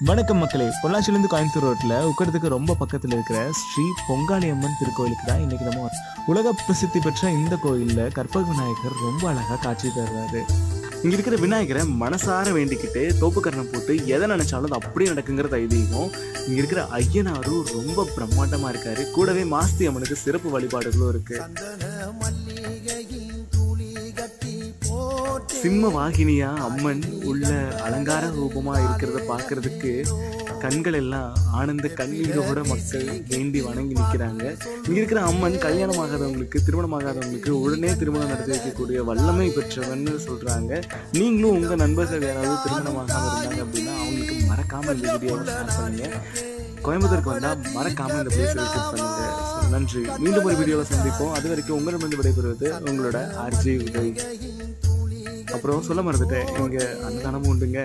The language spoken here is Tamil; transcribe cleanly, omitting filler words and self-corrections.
வணக்கம் மக்களே. பொள்ளாச்சியிலேருந்து கோயம்புத்தூர் ரோட்டில் உட்கறதுக்கு ரொம்ப பக்கத்தில் இருக்கிற ஸ்ரீ பொங்காளி அம்மன் திருக்கோயிலுக்கு தான் இன்றைக்கி நம்ம உலக பிரசித்தி பெற்ற இந்த கோயிலில் கற்பக விநாயகர் ரொம்ப அழகாக காட்சி தர்றாரு. இங்கே இருக்கிற விநாயகரை மனசார வேண்டிக்கிட்டு தோப்புக்கரணம் போட்டு எதை நினைச்சாலும் அது அப்படியே நடக்குங்கிறது ஐதீகம். இங்கே இருக்கிற ஐயனாரும் ரொம்ப பிரம்மாண்டமாக இருக்காரு. கூடவே மாஸ்தி அம்மனுக்கு சிறப்பு வழிபாடுகளும் இருக்கு. சிம்ம வாகினியா அம்மன் உள்ள அலங்கார ரூபமா இருக்கிறத பார்க்கறதுக்கு கண்கள் எல்லாம் ஆனந்த கண்ணீரோட மக்கள் வேண்டி வணங்கி நிற்கிறாங்க. இங்க இருக்கிற அம்மன் கல்யாணம் ஆகாதவங்களுக்கு, திருமணம் ஆகாதவங்களுக்கு உடனே திருமணம் நடத்தி வைக்கக்கூடிய வல்லமை பெற்றவன்னு சொல்றாங்க. நீங்களும் உங்க நண்பர்கள் யாராவது திருமணம் ஆகாம இருந்தாங்க அப்படின்னா அவங்களுக்கு மறக்காம இந்த வீடியோவை ஷேர் பண்ணுங்க. கோயம்புத்தூருக்கு வந்தா மறக்காம இந்த பிளேஸ் விசிட் பண்ணுங்க. நன்றி. மீண்டும் ஒரு வீடியோவை சந்திப்போம். அது வரைக்கும் உங்களிடமிருந்து விடைபெறுவது உங்களோட ஆர்ஜி உதய். அப்புறம் சொல்ல மறந்துட்டேன், இங்க அன்னதானமும் உண்டுங்க.